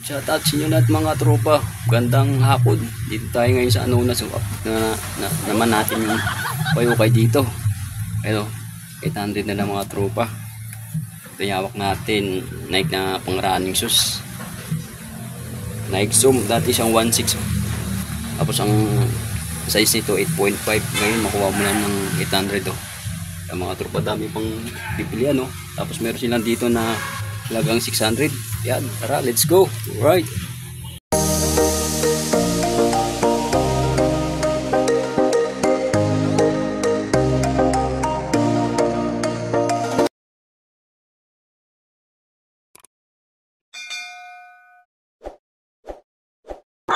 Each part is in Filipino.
Shoutout sa inyo lahat mga tropa. Gandang hapon. Dito tayo ngayon sa Anonas. Naman natin yung payukay dito. Pero 800 na lang mga tropa. Ito yung hawak natin. Nike na pang running shoes. Nike Zoom. Dati siyang 1.6. Tapos ang size nito 8.5. Ngayon makuha mo lang ng 800 oh. Yung mga tropa dami pang pipilian oh. Tapos meron silang dito na halagang 600. Yan, tara, let's go. Alright.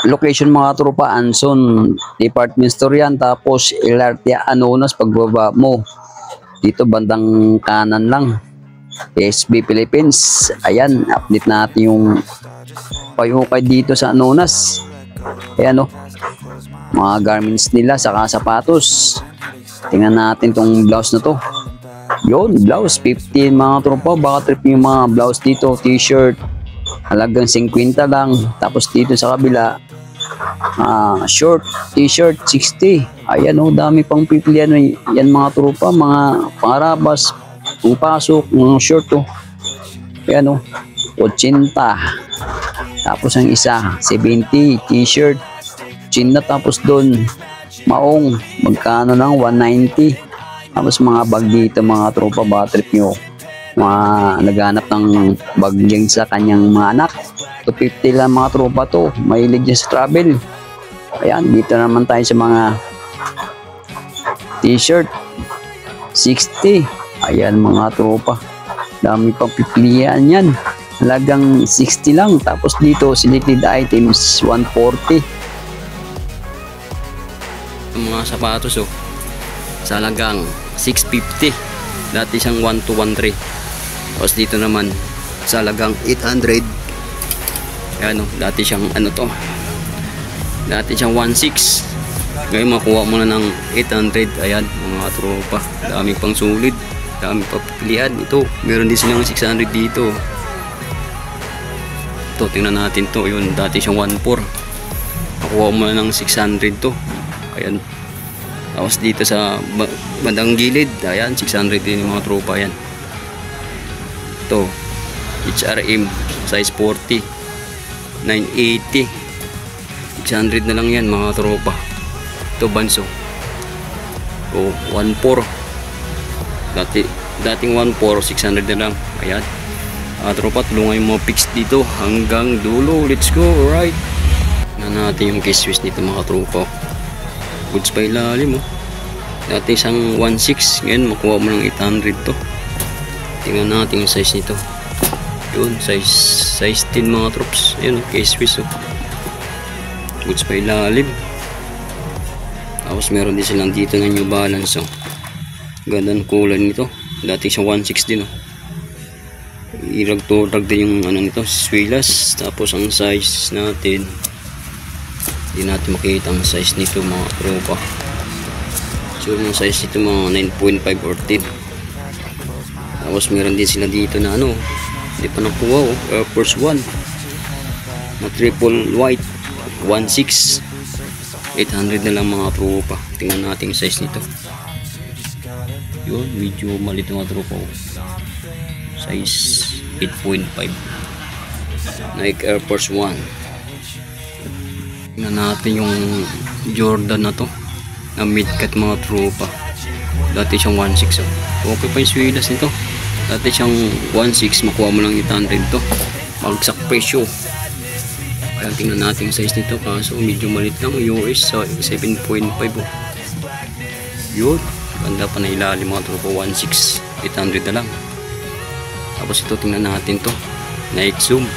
Location mga tropa, Anson Department Store yan. Tapos LRT Anonas pagbaba mo. Dito bandang kanan lang. SB Philippines. Ayan, update natin yung payukay dito sa Anonas. Ayan o. Mga garments nila, saka sapatos. Tingnan natin tong blouse na to. Yun, blouse 15 mga tropa. Baka trip yung mga blouse dito. T-shirt halagang 50 lang. Tapos dito sa kabila short, t-shirt 60. Ayan o, dami pang pipilian. Yan mga tropa, mga pangarabas, pasok, mga short o. Ayan o, 80. Tapos ang isa 70, t-shirt 80. Tapos doon maong magkano lang 190. Tapos mga bag dito mga tropa, baka trip nyo mga naghanap ng bag dyan sa kanyang mga anak. 250 lang mga tropa to. Mahilig dyan sa travel. Ayan, dito naman tayo sa mga t-shirt 60. Ayan mga tropa, dami pang pipilian yan. Halagang 60 lang. Tapos dito selected items 140. Mga sapatos oh, sa halagang 650. Dati siyang 1213. Tapos dito naman sa halagang 800. Ayan oh, dati siyang ano to, dati siyang 16. Ngayon makuha mo na ng 800. Ayan mga tropa, dami pang sulit, dami pang pilihan. Ito meron din silang 600 dito. Ito tingnan natin to. Yun, dati siyang 14. Makuha mo na ng 600 to. Ayan. Tapos dito sa bandang gilid, ayan 600 din yung mga tropa. Yan ito HRM size 40 980. 600 na lang yan mga tropa. Ito Banso, oh 14. Dating 14, 600 na lang. Ayan tropa, tulungan yung mga pics dito hanggang dulo. Let's go. Alright, na natin yung case switch dito mga tropa. Goods pa ilalim oh. Dati isang 1.6, ngayon makuha mo ng 800 to. Tingnan natin yung size nito. Yun, size 10 mga troops. Yun, case switch oh. Goods pa ilalim. Tapos meron din silang dito na New Balance oh. Ganda ng kulay nito. Dati isang 1.6 din oh. Irag din yung ano nito, swilas. Tapos ang size natin, hindi natin makita ang size nito mga tropa. So yung size nito mga 9.5 or 10. Tapos meron din sila dito na ano, hindi pa nakuha oh, Air Force 1 na triple white 1.6. 800 na lang mga tropa. Tingnan natin yung size nito. Yun, medyo malit mga tropa oh. Size 8.5 Nike Air Force 1. Tingnan natin yung Jordan na to na mid-cut mga tropa. Dati siyang 1.6 oh. Okay pa yung swilas nito. Dati siyang 1.6, makuha mo lang 800 to. Magsak presyo. Kaya tingnan natin yung size nito, kaso medyo malit lang. US 7.5 oh. Yun, ganda pa na ilalim mga tropa. 1.6, 800 na lang. Tapos ito tingnan natin to, Nike Zoom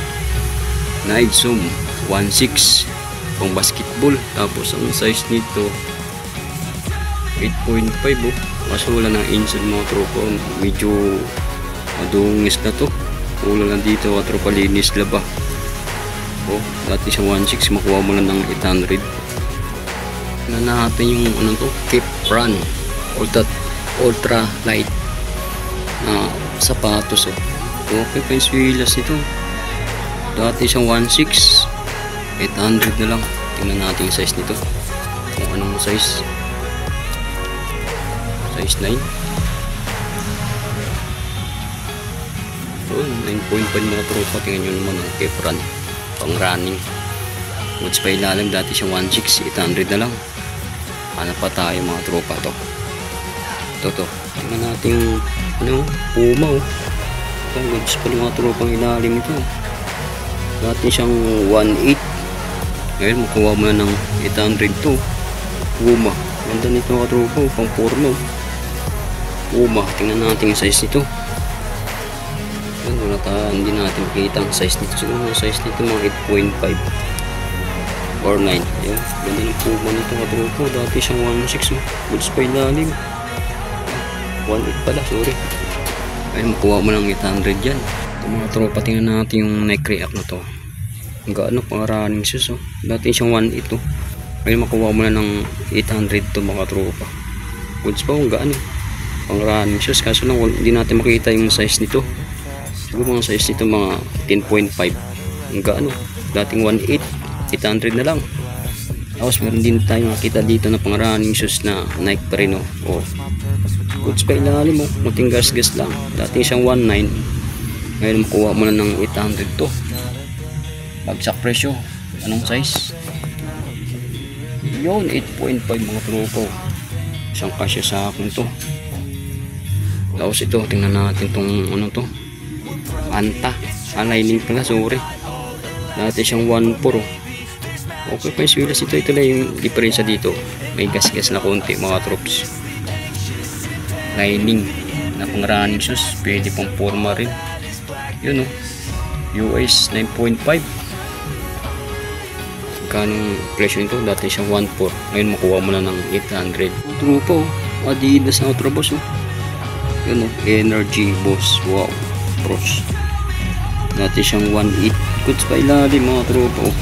1.6 pang basketball. Tapos ang size nito 8.5 oh. Kaso wala ng insert mga tropa. Medyo madungis na to. Wala lang dito mga tropa, linis laba oh. Dati sa 1.6, makuha mo lang ng 800. Na natin yung ano to, Keep Run ultra light na sapatos oh. Okay pa yung swilas nito. Dati siyang 1.6, 800 na lang. Tingnan natin yung size nito. Kung anong size. Size 9. Yun, 9.5 mga tropa. Tingnan nyo naman ang Kepran. Pang running. Woods pa ilalim. Dati siyang 1.6, 800 na lang. Hanap pa tayo mga tropa to. Ito. Tingnan natin yung ano, Puma oh. Ito, woods pa mga tropa ang ilalim ito. Dati siyang 1.8. Ngayon makuha mo na ng 800 to. Puma. Ganda nito mga tropa. Pang porno. Puma. Tingnan natin yung size nito. Hindi natin makita ang size nito. Siguro ang size nito mga 8.5 or 9. Ayan. Ganda ng Puma nito mga tropa. Dati siyang 1.6. Goods pa ilalim. 1.8 pala. Sorry. Ayun, makuha mo ng 800 yan. Ito mga tropa. Tingnan natin yung neck react na to. Ang gaano pang running shoes. Oh. Dati siyang 1.8. Oh. Ayun, makuha mo na ng 800 to mga tropa. Goods pa kung gaano. Pang running shoes. Kaso lang hindi natin makita yung size nito. Siguro mga size nito mga 10.5. Ang gaano. Dating 1.8. 800 na lang. Tapos meron din tayo makita dito na pang running shoes na Nike pa rin. Oh. Goods pa ilalim mo. Muting gas-gas lang. Dating siyang 1.9. Ngayon makuha mo na ng 800 to. Bagsak presyo. Anong size? Yun, 8.5 mga tropo. Isang kasya sa akin to. Tapos ito, tingnan natin tong ano to. Anta. Lining pala, sorry. Dati siyang 1.4 oh. Okay pa yung swilas ito. Ito lang yung diferensya dito. May gas-gas na konti mga troops. Lining na pang running shoes. Pwede pang forma rin. Yun oh. US 9.5. Kanong presyo nito, dati siyang 1.4. Ngayon makuha mo na ng 800. Trupa oh. Adidas na Ultra Boss oh. Yun oh. Energy Boss. Wow. Pros. Dati siyang 1.8. Goods pa ilalim mga trupa oh.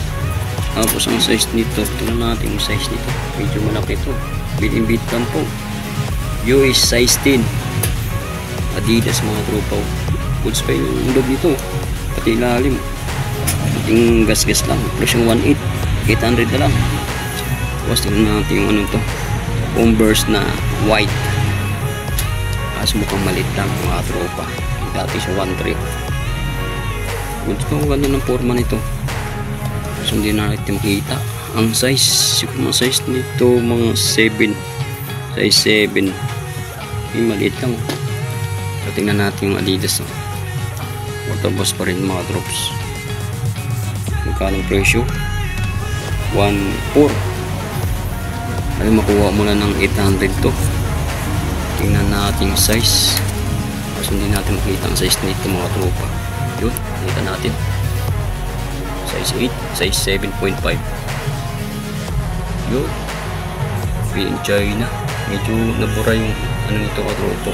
Tapos ang size nito, tingnan natin yung size nito. Medyo malaki ito. Bit-in-bit lang po. US size 10. Adidas mga trupa oh. Goods pa yung loob nito. Pati ilalim. Yung gas-gas lang. Plus yung 1.8. 800 na lang. Tapos tingnan natin yung ano to. Converse na white. Kaso mukhang malit lang mga tropa. Dati siya 1.3. Goods pa ang ganda ng forma nito. So hindi na natin makita. Ang size, siguro mga size nito mga 7. Size 7. Yung maliit lang. So tingnan natin yung Adidas. Waterboss pa rin mga drops. Magkano presyo? 1.4. Ay makuha mo na ng 800 to. Tingnan natin yung size. Kasi hindi natin makita ang size nito mga tropa. Yun, nakita natin. Size 8, size 7.5. Yun. Made in China. Medyo nabura yung ano nito mga tropa.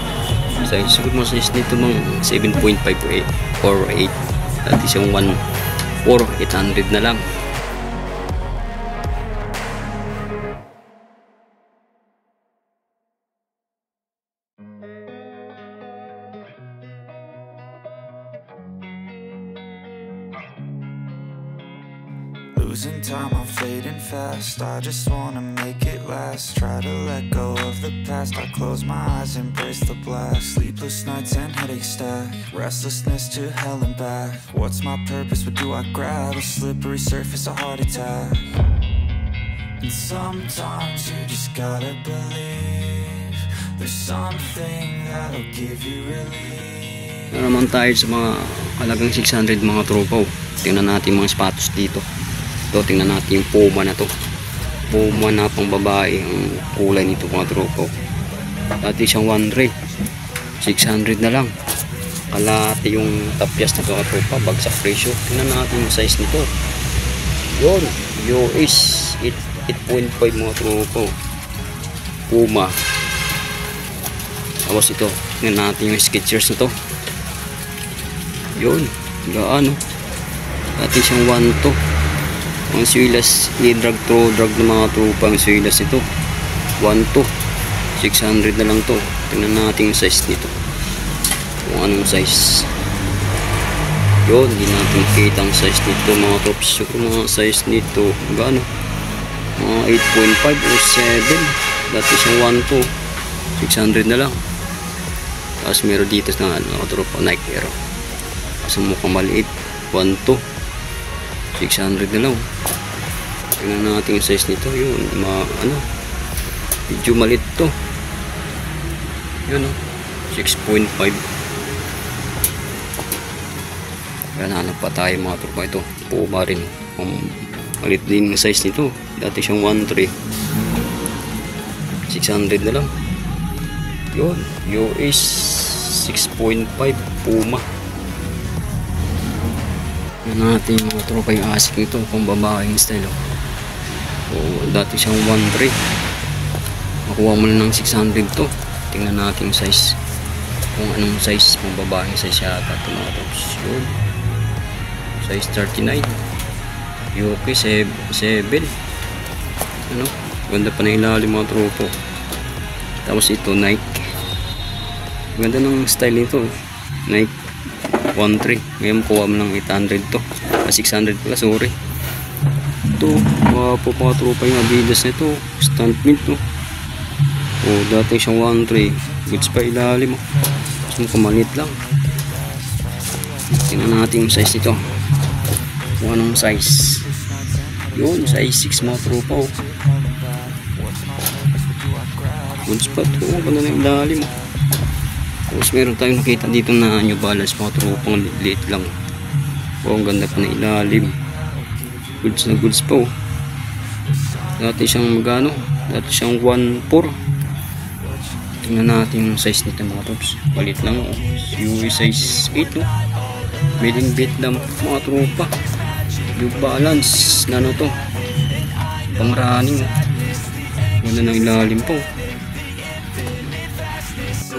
Size, siguro mga size nito mga 7.5 or 8. At isang 1.4, 800 na lang. Losing time, I'm fading fast. I just wanna make it last. Try to let go of the past. I close my eyes, embrace the blast. Sleepless nights and headaches stack. Restlessness to hell and back. What's my purpose? What do I grab? A slippery surface, a heart attack. And sometimes you just gotta believe there's something that'll give you relief. Na naman tayo sa mga halagang 600 mga tropa. Tingnan natin mga sapatos dito. Ito, tingnan natin yung Puma na to. Puma na pang babae. Ang kulay nito mga tropa. Dati siyang 1 600 na lang. Kalati yung tapyas na to mga tropa. Bagsak presyo. Tingnan natin yung size nito. Yun. US 8.5 mga tropa. Puma. Tapos ito. Tingnan natin yung Skechers na to. Yun. Gaano. Dati siyang 1.2. Ang swilas, i-drag ng mga tropa ang swilas nito. 1.2. 600 na lang to. Tingnan natin yung size nito. Kung anong size. Yun, hindi natin kita ang size nito mga trops. Siguro mga size nito gaano, mga 8.5 o 7. Dati siyang 1.2, 600 na lang. Tapos meron dito na mga tropa Nike Air, kasi mukhang maliit, 1.2, 600 na lang. Tingnan natin yung size nito. Yun, medyo maliit to. Yun, 6.5. Kaya nahanap pa tayo mga tropa. Ito, Puma rin. Maliit din yung size nito. Dati siyang 1.3, 600 na lang. Yun, US 6.5 Puma. Yan natin mga tropa yung asik nito, pang babaeng style. Dati siyang 1.3, makuha mo na ng 600 to. Tingnan natin yung size, kung anong size, pang babaeng size yata ito mga tropa. Yun, size 39, UK 7. Ganda pa na ilalim mga tropa. Tapos ito Nike, ganda ng style nito, Nike 1.3. Ngayon kuha mo ng 800 to, 600 pala, sorry. Ito po mga tropa yung Adidas nito, stand mint to. Dati siyang 1.3, goods pa ilalim. Mas makamanit lang. Tingnan natin yung size nito, kung anong size. Yun, size 6 mga tropa. Goods pa to, ganda na yung ilalim. Tapos meron tayong nakita dito na New Balance mga tropang liit lang. Ang ganda pa na ilalim. Goods na goods pa. Dati siyang magano, dati siyang 1.4. Tingnan natin yung size nito mga trops. Palit lang, UE size 8 no? Made in Vietnam mga tropa. New Balance na to, pang running. Ganda ng ilalim po.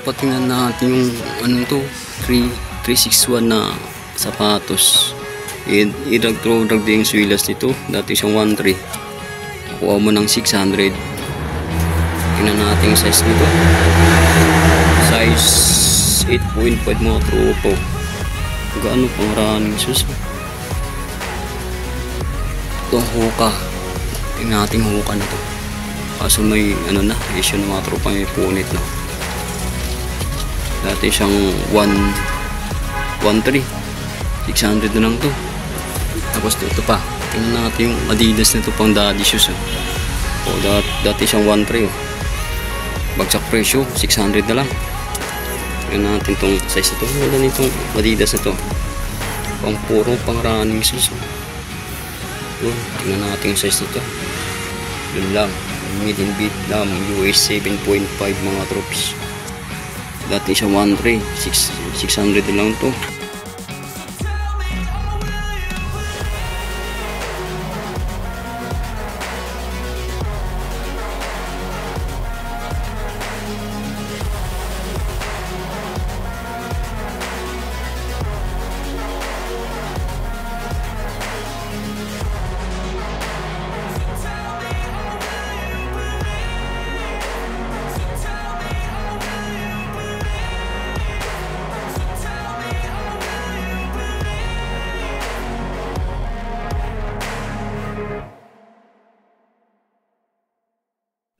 Tingnan natin yung to, 361 na sapatos. I-drag din yung swilas nito. Dati siyang 1.3, nakuha mo ng 600. Tingnan natin yung size nito, size 8.5 mga tropo. Gaano pang running sus. Itong Hoka, tingnan natin yung Hoka na to. Kaso may issue ng mga tropa, may punit na. Dati siyang 1.3, 600 na lang to. Tapos ito pa, tingnan natin yung Adidas nito, pang daddy shoes. Dati siyang 1.3, bagsak presyo, 600 na lang. Tingnan natin itong size nito. Wala nitong Adidas na to, pang puro pang running shoes. Yun, tingnan natin yung size nito. Yun lang, made in Vietnam, US 7.5 mga troops. Dati siya 1.3, 600 lang to.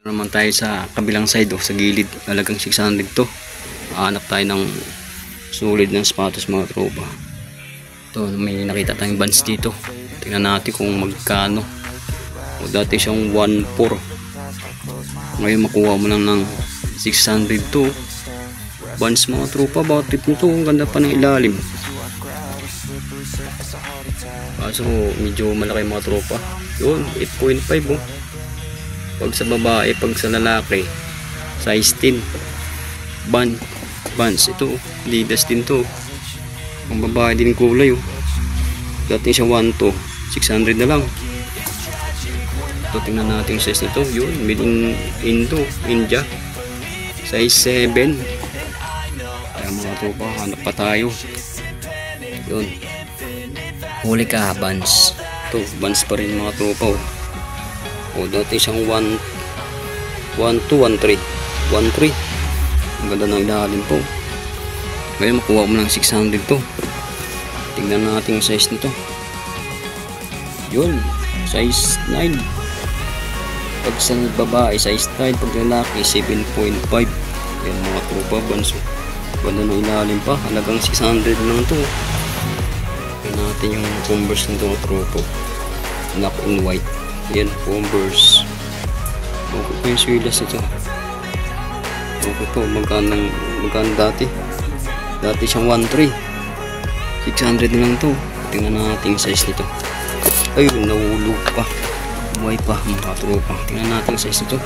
Naman tayo sa kabilang side, sa gilid, talagang 600 to. Hanap tayo ng solid ng sapatos mga tropa. Ito, may nakita tayong Vans dito. Tingnan natin kung magkano. Dati siyang 1.4, ngayon makuha mo lang ng 600 to. Vans mga tropa, bakit nito, ang ganda pa ng ilalim. Kaso medyo malaki mga tropa. Yun, 8.5 pag sa babae, pag sa lalaki size 10. Vans ito, Adidas din to, ang babae din kulay. Dati siya 1.2, 600 na lang. Ito, tingnan natin yung size nito. Yun, made in India, size 7. Kaya mga tropa, hanap pa tayo. Yun, huli ka, Vans. Ito, Vans pa rin mga tropa. Dati siyang 1.2, 1.3. Ang ganda ng ilalim po. Ngayon makuha mo ng 600 to. Tingnan natin yung size nito. Yun, size 9. Pag sa babae, size 9. Pag lalaki, 7.5. Yan mga tropa, banso. Wala na ilalim pa, halagang 600 lang to. Tingnan natin yung Converse nito mga tropa. Black and white. Yan, Converse. Okay po yung swilas nito. Okay po, magkano dati? Dati siyang 1.3. 600 na lang to. Tingnan natin yung size nito. Ayun, nahulog pa. Buhay pa mga tropa. Tingnan natin yung size nito.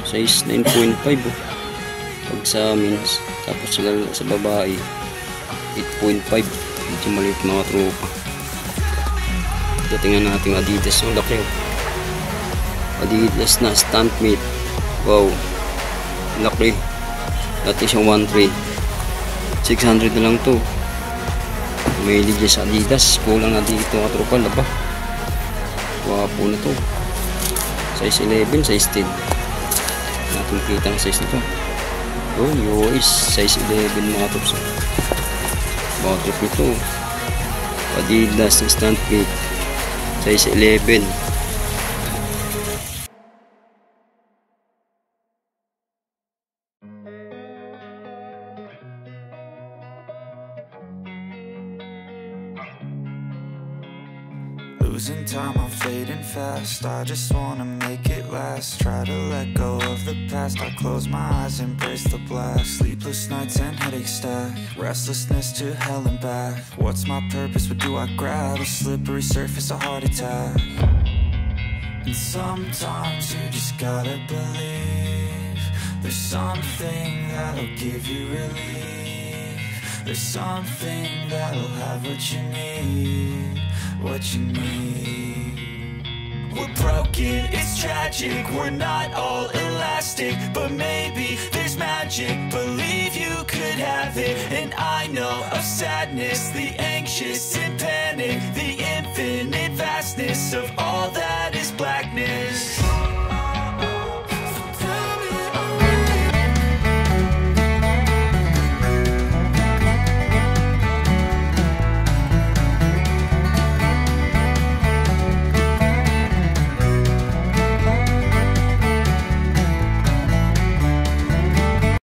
Size 9.5 oh. Pag sa men's. Tapos sa babae 8.5. Medyo maliit mga tropa. Tingnan natin yung Adidas. Ang laki oh. Adidas na Stuntmate. Wow, laki. Dati siyang 1.3. 600 na lang to. May liga sa Adidas. Kulang na dito mga tropa. Laba, wapo na to. Size 11, size 10. Natin kita ang size nito. Oh, US size 11 mga tropa. Bottle nito. Adidas na Stuntmate. Size 11. Losing time, I'm fading fast. I just wanna make it last. Try to let go of the past. I close my eyes, embrace the blast. Sleepless nights and headaches stack. Restlessness to hell and back. What's my purpose? What do I grab? A slippery surface, a heart attack. And sometimes you just gotta believe there's something that'll give you relief. There's something that'll have what you need. What you need. We're broken, it's tragic. We're not all elastic, but maybe there's magic. Believe you could have it. And I know of sadness, the anxious and panic, the infinite vastness of all that is blackness.